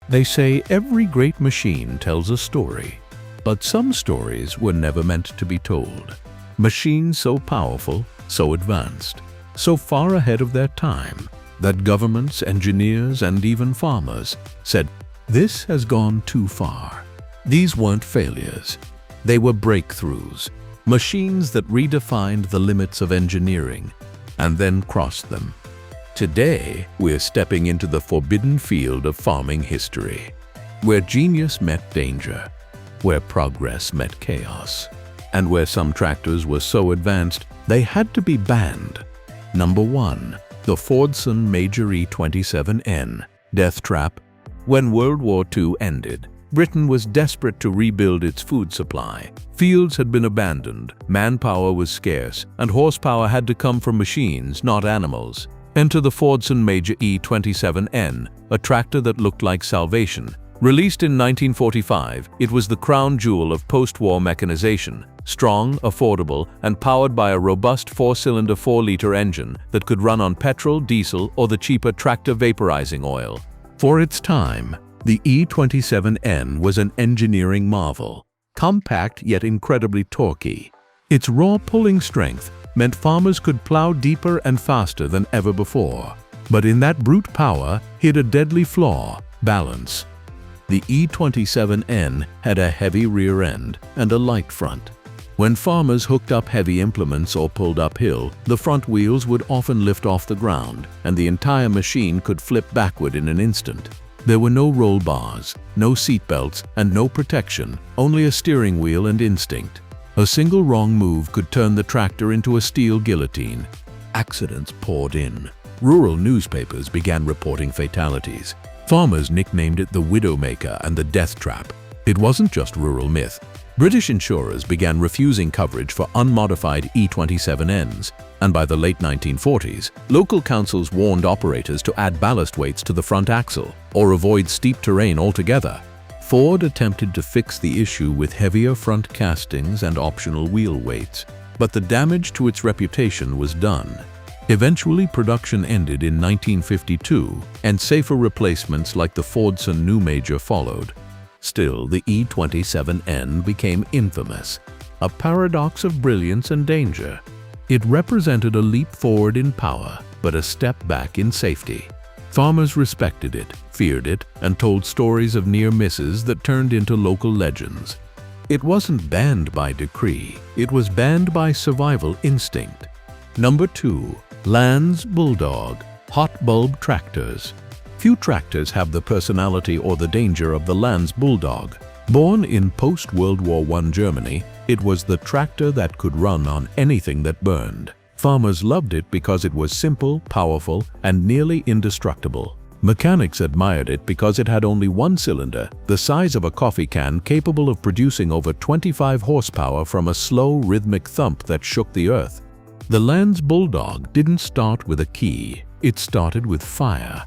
They say every great machine tells a story, but some stories were never meant to be told. Machines so powerful, so advanced, so far ahead of their time, that governments, engineers, and even farmers said, "This has gone too far." These weren't failures. They were breakthroughs, machines that redefined the limits of engineering and then crossed them. Today, we're stepping into the forbidden field of farming history, where genius met danger, where progress met chaos, and where some tractors were so advanced they had to be banned. Number 1. The Fordson Major E27N death trap. When World War II ended, Britain was desperate to rebuild its food supply. Fields had been abandoned, manpower was scarce, and horsepower had to come from machines, not animals. Enter the Fordson Major E27N, a tractor that looked like salvation. Released in 1945, it was the crown jewel of post-war mechanization. Strong, affordable, and powered by a robust 4-cylinder 4-liter engine that could run on petrol, diesel, or the cheaper tractor vaporizing oil. For its time, the E27N was an engineering marvel, compact yet incredibly torquey. Its raw pulling strength meant farmers could plow deeper and faster than ever before. But in that brute power hid a deadly flaw: balance. The E27N had a heavy rear end and a light front. When farmers hooked up heavy implements or pulled uphill, the front wheels would often lift off the ground, and the entire machine could flip backward in an instant. There were no roll bars, no seat belts, and no protection, only a steering wheel and instinct. A single wrong move could turn the tractor into a steel guillotine. Accidents poured in. Rural newspapers began reporting fatalities. Farmers nicknamed it the Widowmaker and the Death Trap. It wasn't just rural myth. British insurers began refusing coverage for unmodified E27Ns, and by the late 1940s, local councils warned operators to add ballast weights to the front axle or avoid steep terrain altogether. Ford attempted to fix the issue with heavier front castings and optional wheel weights, but the damage to its reputation was done. Eventually, production ended in 1952, and safer replacements like the Fordson Major followed. Still, the E27N became infamous, a paradox of brilliance and danger. It represented a leap forward in power, but a step back in safety. Farmers respected it, feared it, and told stories of near misses that turned into local legends. It wasn't banned by decree, it was banned by survival instinct. Number 2. Lanz Bulldog hot bulb tractors. Few tractors have the personality or the danger of the Lanz Bulldog. Born in post-World War I Germany, it was the tractor that could run on anything that burned. Farmers loved it because it was simple, powerful, and nearly indestructible. Mechanics admired it because it had only one cylinder, the size of a coffee can, capable of producing over 25 horsepower from a slow, rhythmic thump that shook the earth. The Lanz Bulldog didn't start with a key, it started with fire.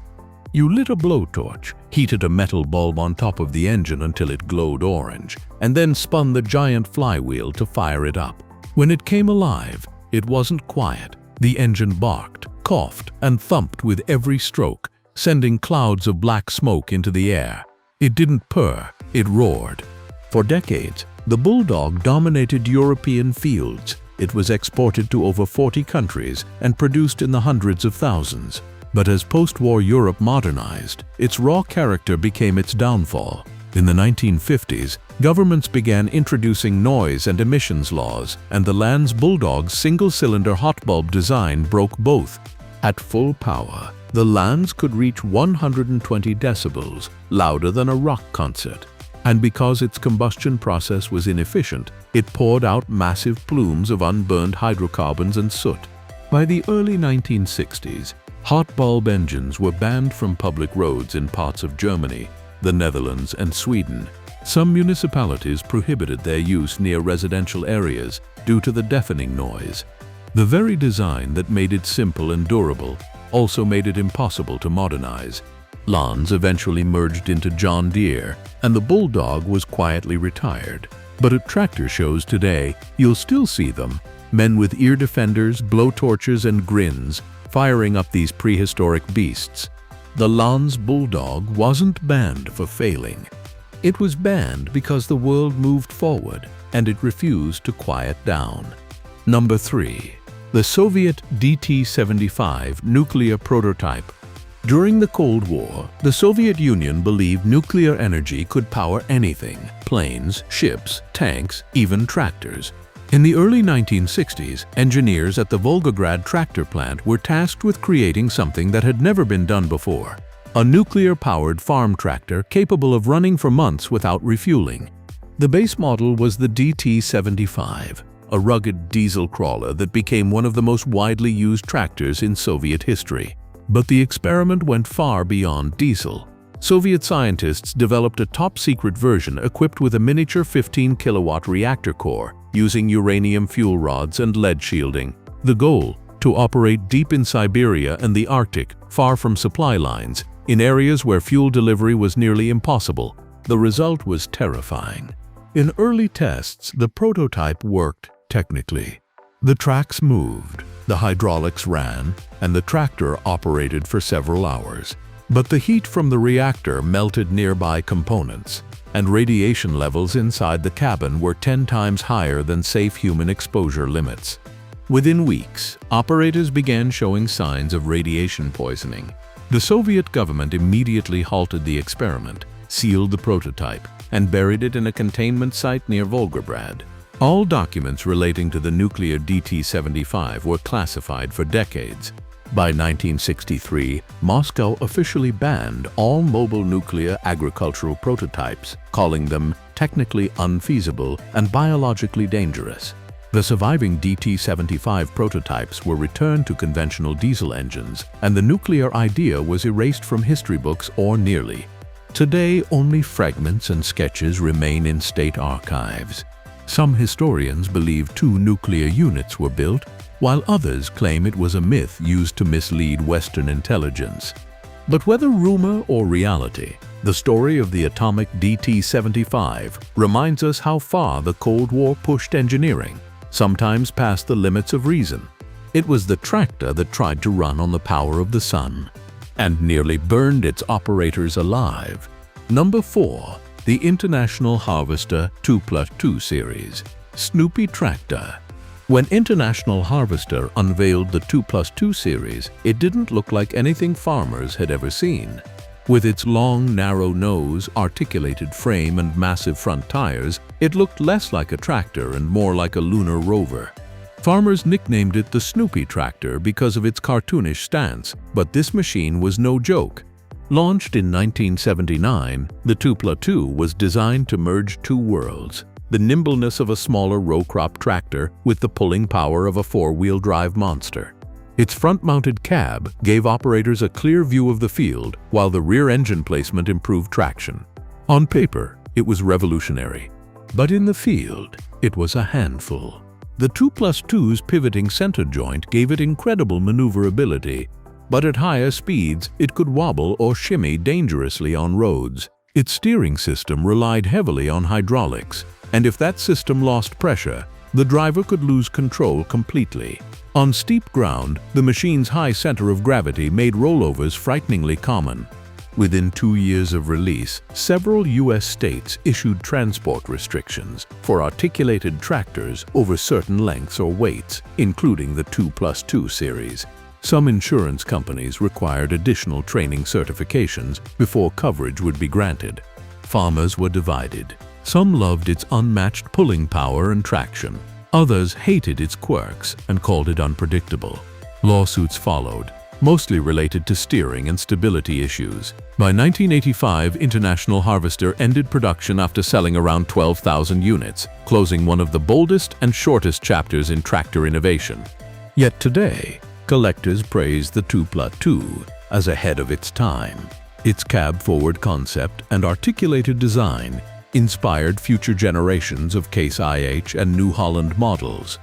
You lit a blowtorch, heated a metal bulb on top of the engine until it glowed orange, and then spun the giant flywheel to fire it up. When it came alive, it wasn't quiet. The engine barked, coughed, and thumped with every stroke, sending clouds of black smoke into the air. It didn't purr, it roared. For decades, the Bulldog dominated European fields. It was exported to over 40 countries and produced in the hundreds of thousands. But as post-war Europe modernized, its raw character became its downfall. In the 1950s, governments began introducing noise and emissions laws, and the Lanz Bulldog's single-cylinder hot bulb design broke both. At full power, the Lanz could reach 120 decibels, louder than a rock concert. And because its combustion process was inefficient, it poured out massive plumes of unburned hydrocarbons and soot. By the early 1960s, hot bulb engines were banned from public roads in parts of Germany, the Netherlands, and Sweden. Some municipalities prohibited their use near residential areas due to the deafening noise. The very design that made it simple and durable also made it impossible to modernize. Lanz eventually merged into John Deere, and the Bulldog was quietly retired. But at tractor shows today, you'll still see them, men with ear defenders, blowtorches, and grins, firing up these prehistoric beasts. The Lanz Bulldog wasn't banned for failing. It was banned because the world moved forward and it refused to quiet down. Number 3. The Soviet DT-75 nuclear prototype. During the Cold War, the Soviet Union believed nuclear energy could power anything: planes, ships, tanks, even tractors. In the early 1960s, engineers at the Volgograd tractor plant were tasked with creating something that had never been done before: a nuclear-powered farm tractor capable of running for months without refueling. The base model was the DT-75, a rugged diesel crawler that became one of the most widely used tractors in Soviet history. But the experiment went far beyond diesel. Soviet scientists developed a top-secret version equipped with a miniature 15-kilowatt reactor core, using uranium fuel rods and lead shielding. The goal: to operate deep in Siberia and the Arctic, far from supply lines, in areas where fuel delivery was nearly impossible. The result was terrifying. In early tests, the prototype worked technically. The tracks moved, the hydraulics ran, and the tractor operated for several hours. But the heat from the reactor melted nearby components, and radiation levels inside the cabin were 10 times higher than safe human exposure limits. Within weeks, operators began showing signs of radiation poisoning. The Soviet government immediately halted the experiment, sealed the prototype, and buried it in a containment site near Volgograd. All documents relating to the nuclear DT-75 were classified for decades. By 1963, Moscow officially banned all mobile nuclear agricultural prototypes, calling them technically unfeasible and biologically dangerous. The surviving DT-75 prototypes were returned to conventional diesel engines, and the nuclear idea was erased from history books or nearly. Today, only fragments and sketches remain in state archives. Some historians believe 2 nuclear units were built, while others claim it was a myth used to mislead Western intelligence. But whether rumor or reality, the story of the atomic DT-75 reminds us how far the Cold War pushed engineering, sometimes past the limits of reason. It was the tractor that tried to run on the power of the sun, and nearly burned its operators alive. Number 4. The International Harvester 2+2 series. Snoopy Tractor. When International Harvester unveiled the 2+2 series, it didn't look like anything farmers had ever seen. With its long, narrow nose, articulated frame, and massive front tires, it looked less like a tractor and more like a lunar rover. Farmers nicknamed it the Snoopy Tractor because of its cartoonish stance, but this machine was no joke. Launched in 1979, the 2+2 was designed to merge 2 worlds: the nimbleness of a smaller row-crop tractor with the pulling power of a 4-wheel drive monster. Its front-mounted cab gave operators a clear view of the field, while the rear engine placement improved traction. On paper, it was revolutionary, but in the field, it was a handful. The 2+2's pivoting center joint gave it incredible maneuverability, but at higher speeds, it could wobble or shimmy dangerously on roads. Its steering system relied heavily on hydraulics, and if that system lost pressure, the driver could lose control completely. On steep ground, the machine's high center of gravity made rollovers frighteningly common. Within 2 years of release, several U.S. states issued transport restrictions for articulated tractors over certain lengths or weights, including the 2+2 series. Some insurance companies required additional training certifications before coverage would be granted. Farmers were divided. Some loved its unmatched pulling power and traction. Others hated its quirks and called it unpredictable. Lawsuits followed, mostly related to steering and stability issues. By 1985, International Harvester ended production after selling around 12,000 units, closing one of the boldest and shortest chapters in tractor innovation. Yet today, collectors praise the 2+2 as ahead of its time. Its cab-forward concept and articulated design inspired future generations of Case IH and New Holland models.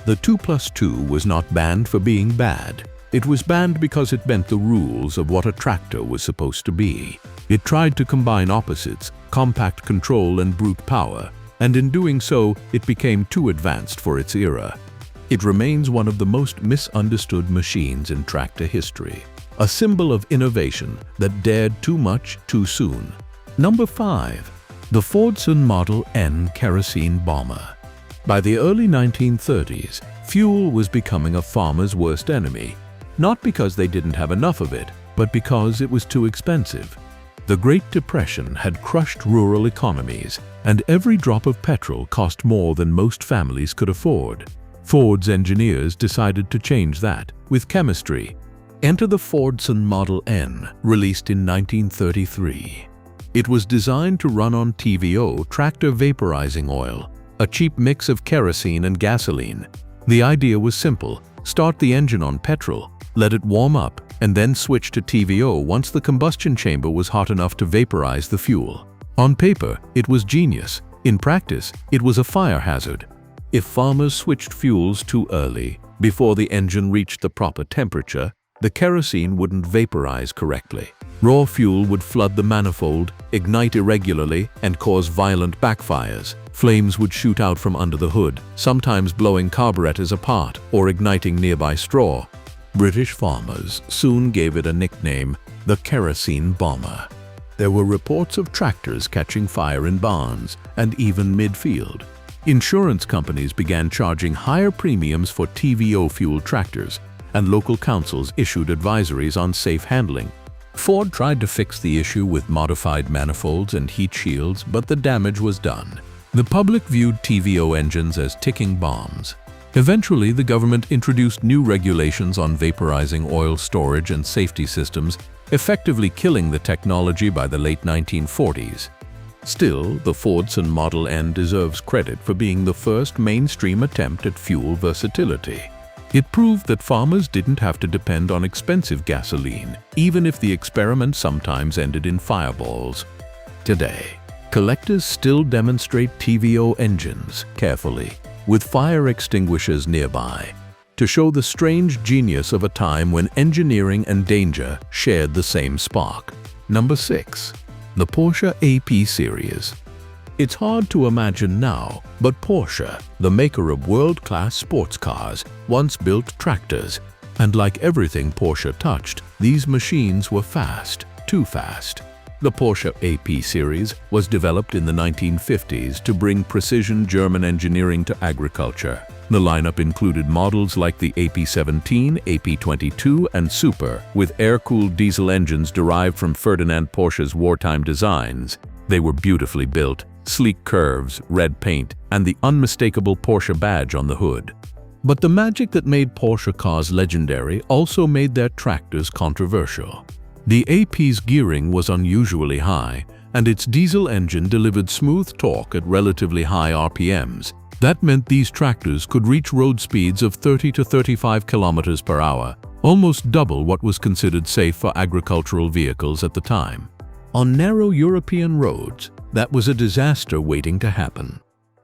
The 2+2 was not banned for being bad. It was banned because it bent the rules of what a tractor was supposed to be. It tried to combine opposites, compact control and brute power, and in doing so, it became too advanced for its era. It remains one of the most misunderstood machines in tractor history. a symbol of innovation that dared too much too soon. Number 5. The Fordson Model N kerosene bomber. By the early 1930s, fuel was becoming a farmer's worst enemy, not because they didn't have enough of it, but because it was too expensive. The Great Depression had crushed rural economies, and every drop of petrol cost more than most families could afford. Ford's engineers decided to change that with chemistry. Enter the Fordson Model N, released in 1933. It was designed to run on TVO, tractor vaporizing oil, a cheap mix of kerosene and gasoline. The idea was simple: start the engine on petrol, let it warm up, and then switch to TVO once the combustion chamber was hot enough to vaporize the fuel. On paper, it was genius. In practice, it was a fire hazard. If farmers switched fuels too early, before the engine reached the proper temperature, the kerosene wouldn't vaporize correctly. Raw fuel would flood the manifold, ignite irregularly, and cause violent backfires. Flames would shoot out from under the hood, sometimes blowing carburetors apart or igniting nearby straw. British farmers soon gave it a nickname, the kerosene bomber. There were reports of tractors catching fire in barns and even mid-field. Insurance companies began charging higher premiums for TVO-fueled tractors, and local councils issued advisories on safe handling. Ford tried to fix the issue with modified manifolds and heat shields, but the damage was done. The public viewed TVO engines as ticking bombs. Eventually, the government introduced new regulations on vaporizing oil storage and safety systems, effectively killing the technology by the late 1940s. Still, the Fordson Model N deserves credit for being the first mainstream attempt at fuel versatility. It proved that farmers didn't have to depend on expensive gasoline, even if the experiment sometimes ended in fireballs. Today, collectors still demonstrate TVO engines carefully, with fire extinguishers nearby, to show the strange genius of a time when engineering and danger shared the same spark. Number 6. The Porsche AP series. It's hard to imagine now, but Porsche, the maker of world-class sports cars, once built tractors. And like everything Porsche touched, these machines were fast, too fast. The Porsche AP series was developed in the 1950s to bring precision German engineering to agriculture. The lineup included models like the AP17, AP22, and Super, with air-cooled diesel engines derived from Ferdinand Porsche's wartime designs. They were beautifully built, sleek curves, red paint, and the unmistakable Porsche badge on the hood. But the magic that made Porsche cars legendary also made their tractors controversial. The AP's gearing was unusually high, and its diesel engine delivered smooth torque at relatively high RPMs. That meant these tractors could reach road speeds of 30 to 35 kilometers per hour, almost double what was considered safe for agricultural vehicles at the time. On narrow European roads, that was a disaster waiting to happen.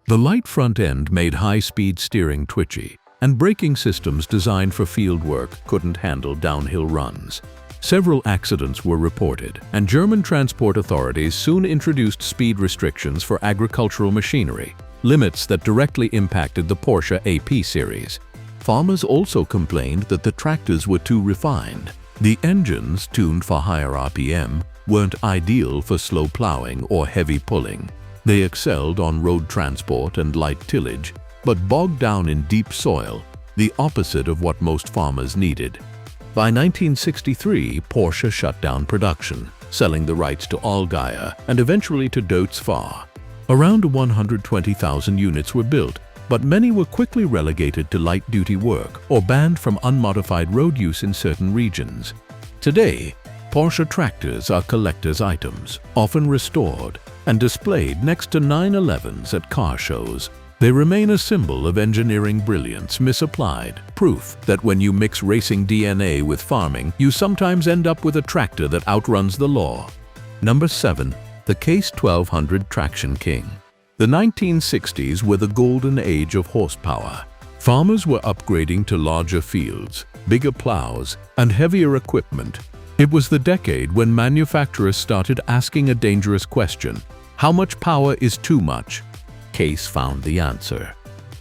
The light front end made high-speed steering twitchy, and braking systems designed for field work couldn't handle downhill runs. Several accidents were reported, and German transport authorities soon introduced speed restrictions for agricultural machinery, limits that directly impacted the Porsche AP series. Farmers also complained that the tractors were too refined. The engines, tuned for higher RPM, weren't ideal for slow plowing or heavy pulling. They excelled on road transport and light tillage, but bogged down in deep soil, the opposite of what most farmers needed. By 1963, Porsche shut down production, selling the rights to Allgaier and eventually to Deutz Fahr. Around 120,000 units were built, but many were quickly relegated to light-duty work or banned from unmodified road use in certain regions. Today, Porsche tractors are collector's items, often restored and displayed next to 911s at car shows. They remain a symbol of engineering brilliance misapplied, proof that when you mix racing DNA with farming, you sometimes end up with a tractor that outruns the law. Number 7. The Case 1200 Traction King. The 1960s were the golden age of horsepower. Farmers were upgrading to larger fields, bigger plows, and heavier equipment. It was the decade when manufacturers started asking a dangerous question: how much power is too much? Case found the answer.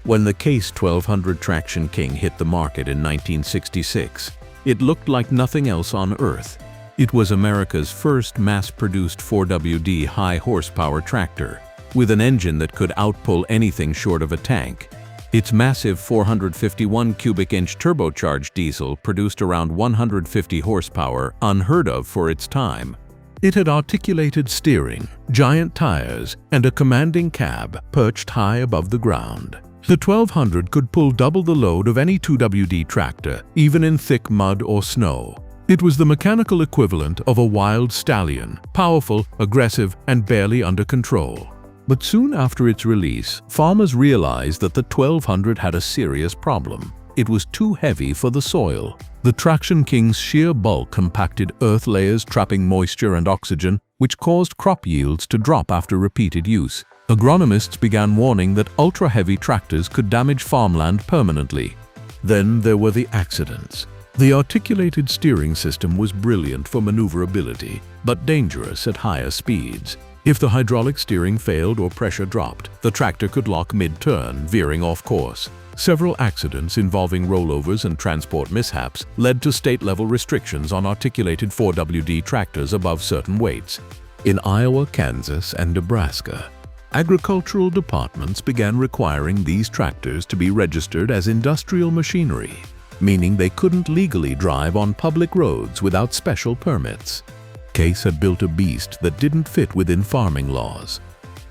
When the Case 1200 Traction King hit the market in 1966, It looked like nothing else on Earth. It was America's first mass-produced 4WD high-horsepower tractor, with an engine that could outpull anything short of a tank. Its massive 451 cubic inch turbocharged diesel produced around 150 horsepower, unheard of for its time. It had articulated steering, giant tires, and a commanding cab perched high above the ground. The 1200 could pull double the load of any 2WD tractor, even in thick mud or snow. It was the mechanical equivalent of a wild stallion, powerful, aggressive, and barely under control. But soon after its release, farmers realized that the 1200 had a serious problem. It was too heavy for the soil. The Traction King's sheer bulk compacted earth layers, trapping moisture and oxygen, which caused crop yields to drop after repeated use. Agronomists began warning that ultra-heavy tractors could damage farmland permanently. Then there were the accidents. The articulated steering system was brilliant for maneuverability, but dangerous at higher speeds. If the hydraulic steering failed or pressure dropped, the tractor could lock mid-turn, veering off course. Several accidents involving rollovers and transport mishaps led to state-level restrictions on articulated 4WD tractors above certain weights. In Iowa, Kansas, and Nebraska, agricultural departments began requiring these tractors to be registered as industrial machinery, meaning they couldn't legally drive on public roads without special permits. Case had built a beast that didn't fit within farming laws.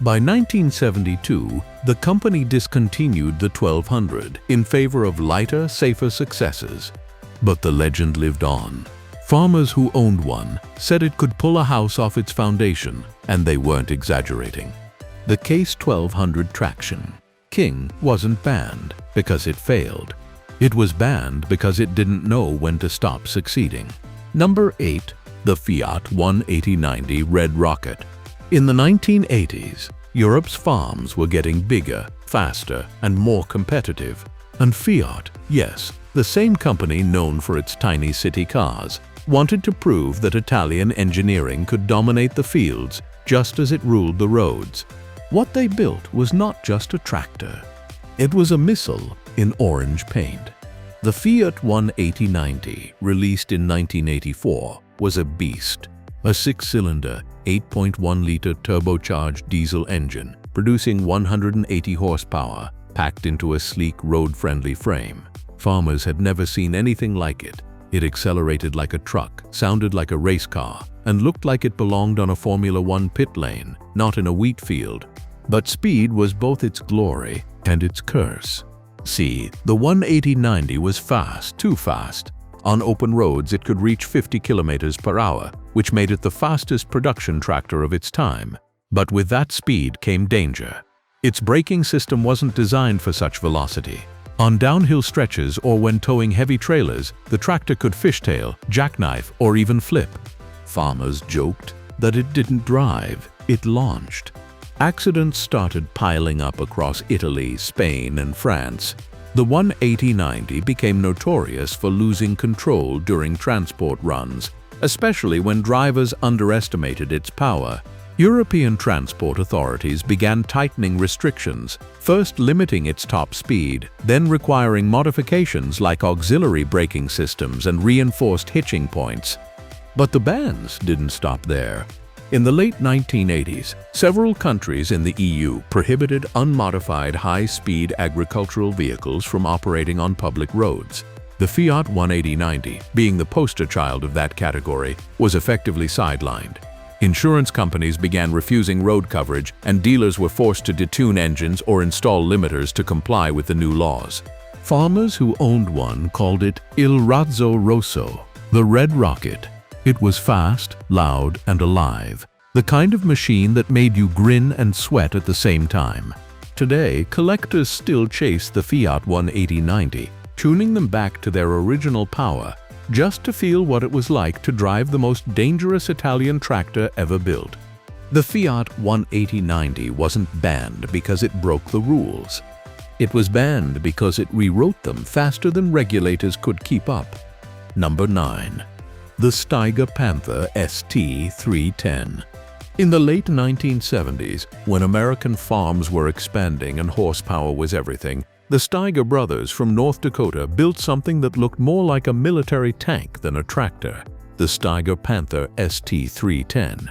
By 1972, the company discontinued the 1200 in favor of lighter, safer successors. But the legend lived on. Farmers who owned one said it could pull a house off its foundation, and they weren't exaggerating. The Case 1200 Traction King wasn't banned because it failed. It was banned because it didn't know when to stop succeeding. Number 8. The Fiat 18090 Red Rocket. In the 1980s, Europe's farms were getting bigger, faster, and more competitive. And Fiat, yes, the same company known for its tiny city cars, wanted to prove that Italian engineering could dominate the fields just as it ruled the roads. What they built was not just a tractor. It was a missile in orange paint. The Fiat 18090, released in 1984, was a beast. A 6-cylinder, 8.1-liter turbocharged diesel engine, producing 180 horsepower, packed into a sleek, road-friendly frame. Farmers had never seen anything like it. It accelerated like a truck, sounded like a race car, and looked like it belonged on a Formula One pit lane, not in a wheat field. But speed was both its glory and its curse. See, the 18090 was fast, too fast. On open roads, it could reach 50 kilometers per hour, which made it the fastest production tractor of its time. But with that speed came danger. Its braking system wasn't designed for such velocity. On downhill stretches or when towing heavy trailers, the tractor could fishtail, jackknife, or even flip. Farmers joked that it didn't drive, it launched. Accidents started piling up across Italy, Spain, and France. The 18090 became notorious for losing control during transport runs, especially when drivers underestimated its power. European transport authorities began tightening restrictions, first limiting its top speed, then requiring modifications like auxiliary braking systems and reinforced hitching points. But the bans didn't stop there. In the late 1980s, several countries in the EU prohibited unmodified high-speed agricultural vehicles from operating on public roads. The Fiat 18090, being the poster child of that category, was effectively sidelined. Insurance companies began refusing road coverage, and dealers were forced to detune engines or install limiters to comply with the new laws. Farmers who owned one called it Il Razzo Rosso, the Red Rocket. It was fast, loud, and alive, the kind of machine that made you grin and sweat at the same time. Today, collectors still chase the Fiat 18090, tuning them back to their original power, just to feel what it was like to drive the most dangerous Italian tractor ever built. The Fiat 18090 wasn't banned because it broke the rules. It was banned because it rewrote them faster than regulators could keep up. Number 9. The Steiger Panther ST310. In the late 1970s, when American farms were expanding and horsepower was everything, The Steiger brothers from North Dakota built something that looked more like a military tank than a tractor, the Steiger Panther ST310.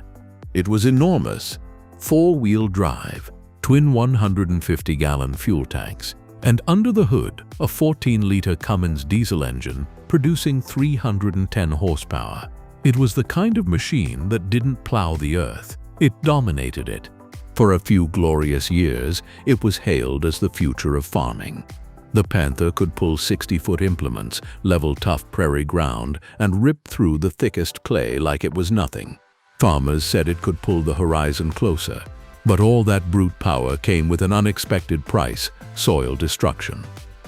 It was enormous, four-wheel drive, twin 150-gallon fuel tanks, and under the hood, a 14-liter Cummins diesel engine producing 310 horsepower. It was the kind of machine that didn't plow the earth, it dominated it. For a few glorious years, it was hailed as the future of farming. The Panther could pull 60-foot implements, level tough prairie ground, and rip through the thickest clay like it was nothing. Farmers said it could pull the horizon closer. But all that brute power came with an unexpected price: soil destruction.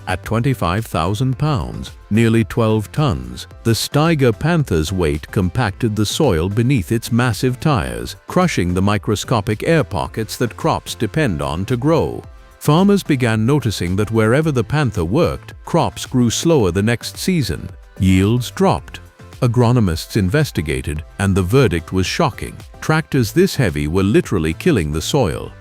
At 25,000 pounds, nearly 12 tons, the Steiger Panther's weight compacted the soil beneath its massive tires, crushing the microscopic air pockets that crops depend on to grow. Farmers began noticing that wherever the Panther worked, crops grew slower the next season. Yields dropped. Agronomists investigated, and the verdict was shocking. Tractors this heavy were literally killing the soil.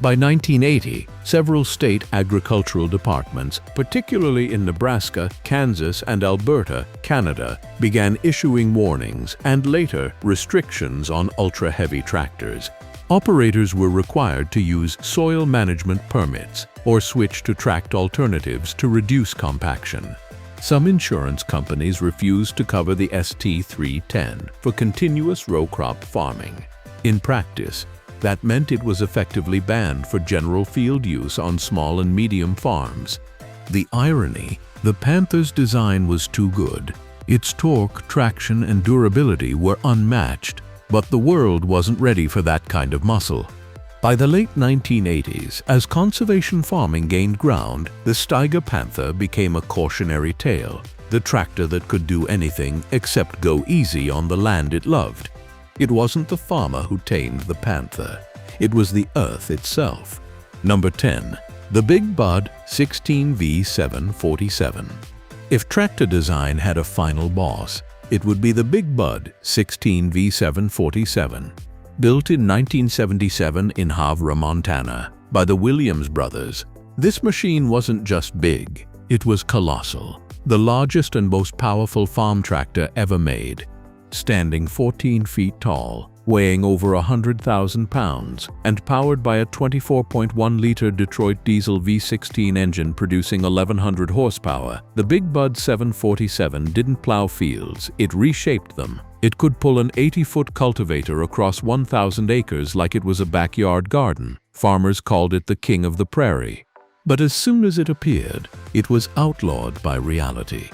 By 1980, several state agricultural departments, particularly in Nebraska, Kansas, and Alberta, Canada, began issuing warnings and later restrictions on ultra-heavy tractors. Operators were required to use soil management permits or switch to tracked alternatives to reduce compaction. Some insurance companies refused to cover the ST310 for continuous row crop farming. In practice, that meant it was effectively banned for general field use on small and medium farms. The irony: the Panther's design was too good. Its torque, traction, and durability were unmatched, but the world wasn't ready for that kind of muscle. By the late 1980s, as conservation farming gained ground, the Steiger Panther became a cautionary tale, the tractor that could do anything except go easy on the land it loved. It wasn't the farmer who tamed the Panther. It was the earth itself. Number 10. The Big Bud 16V747. If tractor design had a final boss, it would be the Big Bud 16V747. Built in 1977 in Havre, Montana, by the Williams brothers, this machine wasn't just big, it was colossal. The largest and most powerful farm tractor ever made. Standing 14 feet tall, weighing over 100,000 pounds, and powered by a 24.1-liter Detroit diesel V16 engine producing 1,100 horsepower, the Big Bud 747 didn't plow fields, it reshaped them. It could pull an 80-foot cultivator across 1,000 acres like it was a backyard garden. Farmers called it the king of the prairie. But as soon as it appeared, it was outlawed by reality.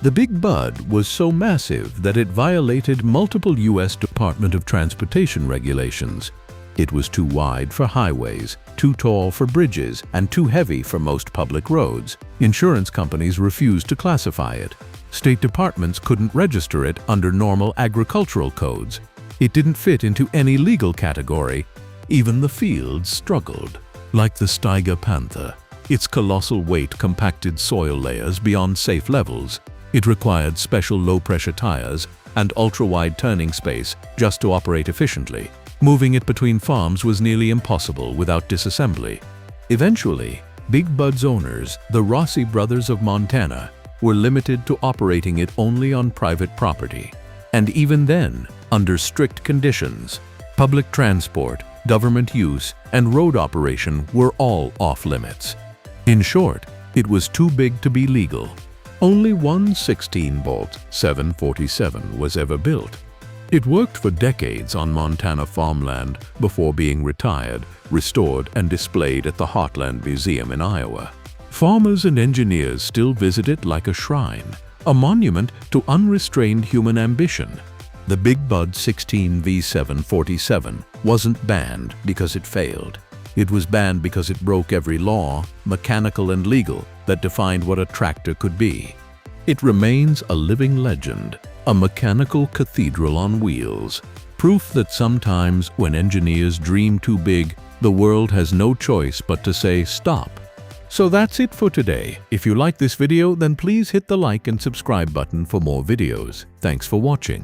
The Big Bud was so massive that it violated multiple U.S. Department of Transportation regulations. It was too wide for highways, too tall for bridges, and too heavy for most public roads. Insurance companies refused to classify it. State departments couldn't register it under normal agricultural codes. It didn't fit into any legal category. Even the fields struggled. Like the Steiger Panther, its colossal weight compacted soil layers beyond safe levels. It required special low-pressure tires and ultra-wide turning space just to operate efficiently. Moving it between farms was nearly impossible without disassembly. Eventually, Big Bud's owners, the Rossi brothers of Montana, were limited to operating it only on private property. And even then, under strict conditions. Public transport, government use, and road operation were all off-limits. In short, it was too big to be legal. Only one 16-bolt 747 was ever built. It worked for decades on Montana farmland before being retired, restored, and displayed at the Heartland Museum in Iowa. Farmers and engineers still visit it like a shrine, a monument to unrestrained human ambition. The Big Bud 16V747 wasn't banned because it failed. It was banned because it broke every law, mechanical and legal, that defined what a tractor could be. It remains a living legend, a mechanical cathedral on wheels, proof that sometimes when engineers dream too big, the world has no choice but to say stop. So that's it for today. If you like this video, then please hit the like and subscribe button for more videos. Thanks for watching.